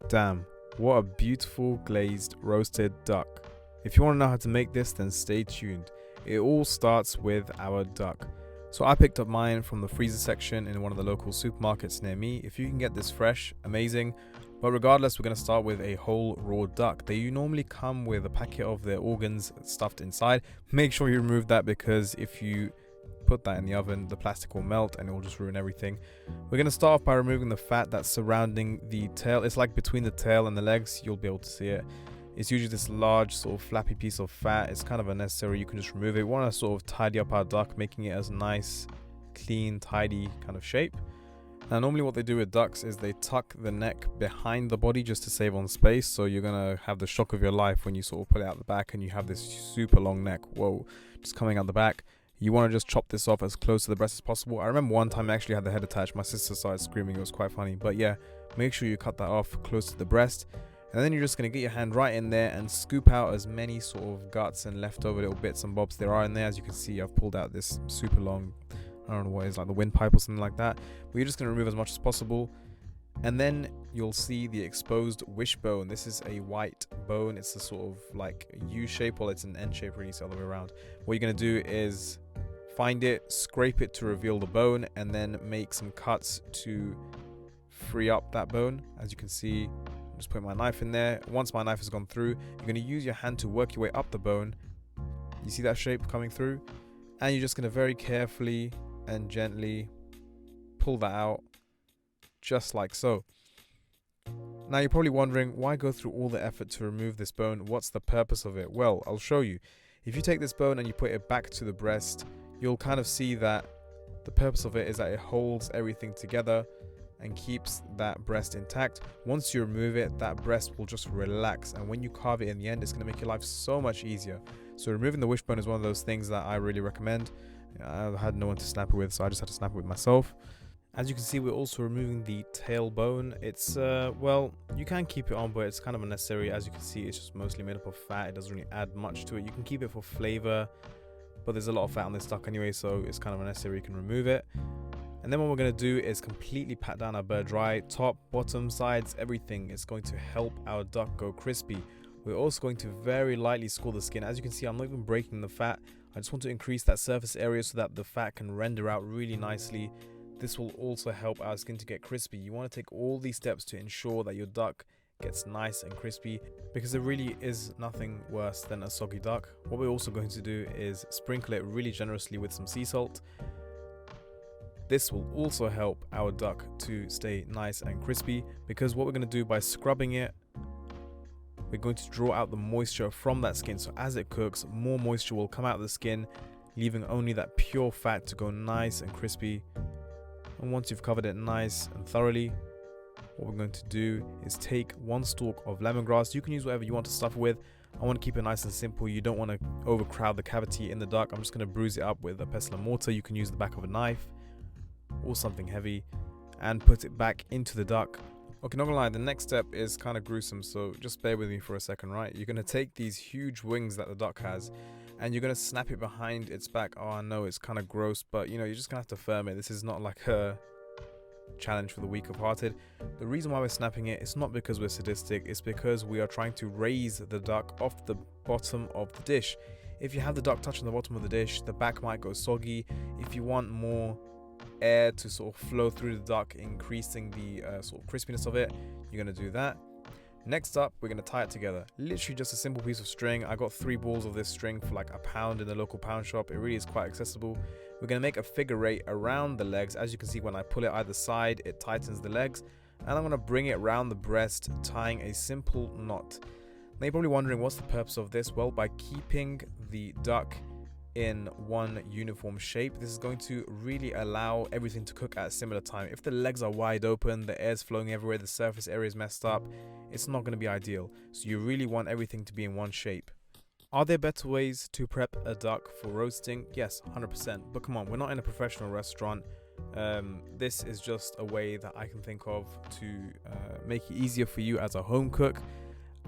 Damn, what a beautiful glazed roasted duck. If you want to know how to make this, then stay tuned. It all starts with our duck. So I picked up mine from the freezer section in one of the local supermarkets near me. If you can get this fresh, amazing. But regardless, we're going to start with a whole raw duck. They normally come with a packet of their organs stuffed inside. Make sure you remove that, because if you put that in the oven, the plastic will melt and it will just ruin everything. We're going to start off by removing the fat that's surrounding the tail. It's like between the tail and the legs. You'll be able to see it. It's usually this large sort of flappy piece of fat. It's kind of unnecessary. You can just remove it. We want to sort of tidy up our duck, making it as nice, clean, tidy kind of shape. Now normally what they do with ducks is they tuck the neck behind the body just to save on space. So you're going to have the shock of your life when you sort of pull it out the back and you have this super long neck. Whoa, just coming out the back. You want to just chop this off as close to the breast as possible. I remember one time I actually had the head attached. My sister started screaming. It was quite funny. But yeah, make sure you cut that off close to the breast. And then you're just going to get your hand right in there and scoop out as many sort of guts and leftover little bits and bobs there are in there. As you can see, I've pulled out this super long, I don't know what it is, like the windpipe or something like that. But you're just going to remove as much as possible. And then you'll see the exposed wishbone. This is a white bone. It's a sort of like a U shape. Well, it's an N shape really, so the other way around. What you're going to do is find it, scrape it to reveal the bone, and then make some cuts to free up that bone. As you can see, I'm just putting my knife in there. Once my knife has gone through, you're going to use your hand to work your way up the bone. You see that shape coming through? And you're just going to very carefully and gently pull that out, just like so. Now you're probably wondering, why go through all the effort to remove this bone? What's the purpose of it? Well, I'll show you. If you take this bone and you put it back to the breast, you'll kind of see that the purpose of it is that it holds everything together and keeps that breast intact. Once you remove it, that breast will just relax, and when you carve it in the end, it's going to make your life so much easier. So removing the wishbone is one of those things that I really recommend. I had no one to snap it with, so I just had to snap it with myself. As you can see, we're also removing the tailbone. It's well, you can keep it on, but it's kind of unnecessary. As you can see, it's just mostly made up of fat. It doesn't really add much to it. You can keep it for flavor, but there's a lot of fat on this duck anyway, so it's kind of unnecessary. You can remove it. And then what we're going to do is completely pat down our bird dry, top, bottom, sides, everything. It's going to help our duck go crispy. We're also going to very lightly score the skin. As you can see, I'm not even breaking the fat. I just want to increase that surface area so that the fat can render out really nicely. This will also help our skin to get crispy. You want to take all these steps to ensure that your duck gets nice and crispy, because there really is nothing worse than a soggy duck. What we're also going to do is sprinkle it really generously with some sea salt. This will also help our duck to stay nice and crispy, because what we're going to do by scrubbing it, we're going to draw out the moisture from that skin. So as it cooks, more moisture will come out of the skin, leaving only that pure fat to go nice and crispy. And once you've covered it nice and thoroughly, what we're going to do is take one stalk of lemongrass. You can use whatever you want to stuff it with. I want to keep it nice and simple. You don't want to overcrowd the cavity in the duck. I'm just going to bruise it up with a pestle and mortar. You can use the back of a knife or something heavy and put it back into the duck. Okay, not gonna lie, the next step is kind of gruesome, so just bear with me for a second, right? You're gonna take these huge wings that the duck has and you're gonna snap it behind its back. Oh, I know it's kind of gross, but you know, you're just gonna have to firm it. This is not like a challenge for the weak of hearted. The reason why we're snapping it, it's not because we're sadistic, it's because we are trying to raise the duck off the bottom of the dish. If you have the duck touching the bottom of the dish, the back might go soggy. If you want more air to sort of flow through the duck, increasing the sort of crispiness of it, you're going to do that. Next up, we're going to tie it together. Literally just a simple piece of string. I got 3 balls of this string for like £1 in the local pound shop. It really is quite accessible. We're going to make a figure 8 around the legs. As you can see, when I pull it either side, it tightens the legs, and I'm going to bring it around the breast, tying a simple knot. Now you're probably wondering, what's the purpose of this? Well, by keeping the duck in one uniform shape, this is going to really allow everything to cook at a similar time. If the legs are wide open, the air's flowing everywhere, the surface area is messed up, it's not going to be ideal. So you really want everything to be in one shape. Are there better ways to prep a duck for roasting? Yes, 100%. But come on, we're not in a professional restaurant. This is just a way that I can think of to make it easier for you as a home cook,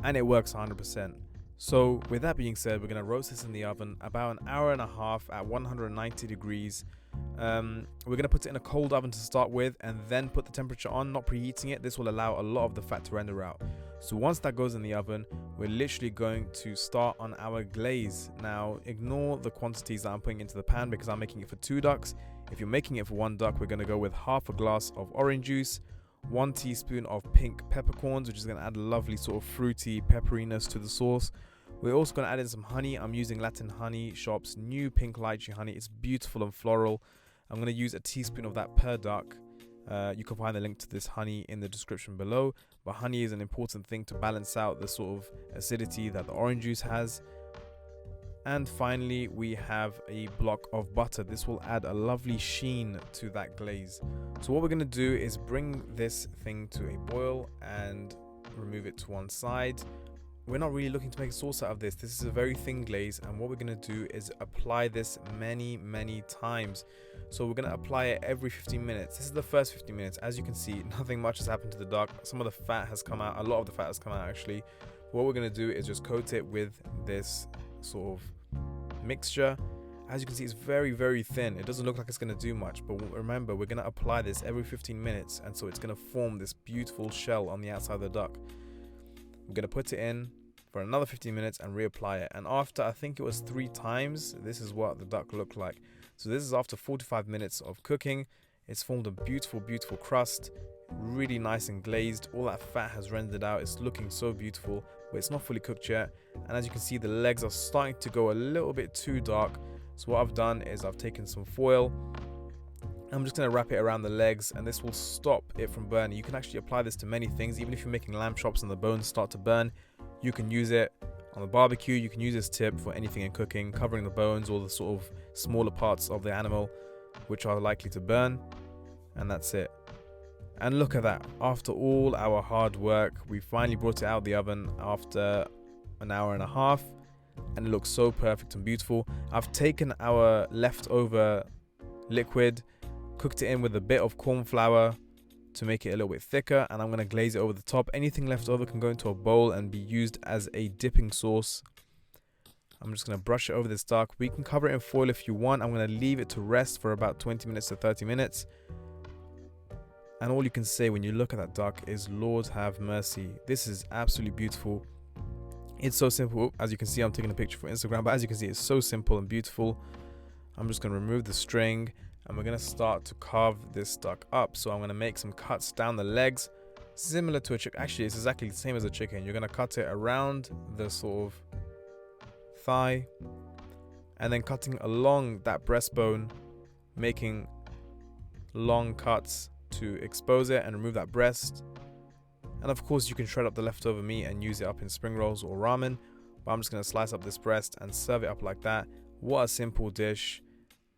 and it works 100%. So with that being said, we're going to roast this in the oven about an hour and a half at 190 degrees. We're going to put it in a cold oven to start with and then put the temperature on, not preheating it. This will allow a lot of the fat to render out. So once that goes in the oven, we're literally going to start on our glaze. Now ignore the quantities that I'm putting into the pan because I'm making it for 2 ducks. If you're making it for 1 duck, we're going to go with half a glass of orange juice, 1 teaspoon of pink peppercorns, which is going to add a lovely sort of fruity pepperiness to the sauce. We're also going to add in some honey. I'm using Latin Honey Shop's new pink lychee honey. It's beautiful and floral. I'm going to use a teaspoon of that per duck. You can find the link to this honey in the description below. But honey is an important thing to balance out the sort of acidity that the orange juice has. And finally, we have a block of butter. This will add a lovely sheen to that glaze. So what we're going to do is bring this thing to a boil and remove it to one side. We're not really looking to make a sauce out of this. This is a very thin glaze, and what we're going to do is apply this many times. So we're going to apply it every 15 minutes. This is the first 15 minutes. As you can see, nothing much has happened to the duck. Some of the fat has come out. A lot of the fat has come out actually. What we're going to do is just coat it with this sort of mixture. As you can see, it's very thin. It doesn't look like it's going to do much, but remember, we're going to apply this every 15 minutes, and so it's going to form this beautiful shell on the outside of the duck. We're going to put it in for another 15 minutes and reapply it, and after I think it was 3 times, this is what the duck looked like. So this is after 45 minutes of cooking. It's formed a beautiful crust, really nice and glazed. All that fat has rendered out. It's looking so beautiful, but it's not fully cooked yet. And as you can see, the legs are starting to go a little bit too dark. So what I've done is I've taken some foil. I'm just going to wrap it around the legs, and this will stop it from burning. You can actually apply this to many things. Even if you're making lamb chops and the bones start to burn, you can use it on the barbecue. You can use this tip for anything in cooking, covering the bones or the sort of smaller parts of the animal which are likely to burn. And that's it. And look at that. After all our hard work, we finally brought it out of the oven after an hour and a half, and it looks so perfect and beautiful. I've taken our leftover liquid, cooked it in with a bit of corn flour to make it a little bit thicker, and I'm going to glaze it over the top. Anything left over can go into a bowl and be used as a dipping sauce. I'm just going to brush it over this duck. We can cover it in foil if you want. I'm going to leave it to rest for about 20 minutes to 30 minutes. And all you can say when you look at that duck is, Lord have mercy. This is absolutely beautiful. It's so simple. As you can see, I'm taking a picture for Instagram, but as you can see, it's so simple and beautiful. I'm just going to remove the string, and we're going to start to carve this duck up. So I'm going to make some cuts down the legs, similar to a chicken. Actually, it's exactly the same as a chicken. You're going to cut it around the sort of thigh, and then cutting along that breastbone, making long cuts to expose it and remove that breast. And of course, you can shred up the leftover meat and use it up in spring rolls or ramen, but I'm just going to slice up this breast and serve it up like that. What a simple dish.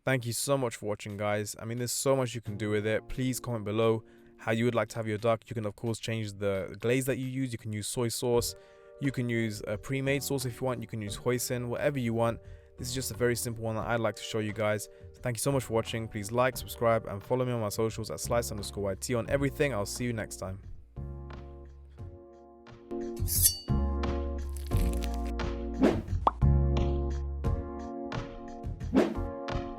Thank you so much for watching, guys. I mean, there's so much you can do with it. Please comment below how you would like to have your duck. You can of course change the glaze that you use. You can use soy sauce, you can use a pre-made sauce if you want, you can use hoisin, whatever you want. This is just a very simple one that I'd like to show you guys. So thank you so much for watching. Please like, subscribe, and follow me on my socials at slice_yt on everything. I'll see you next time.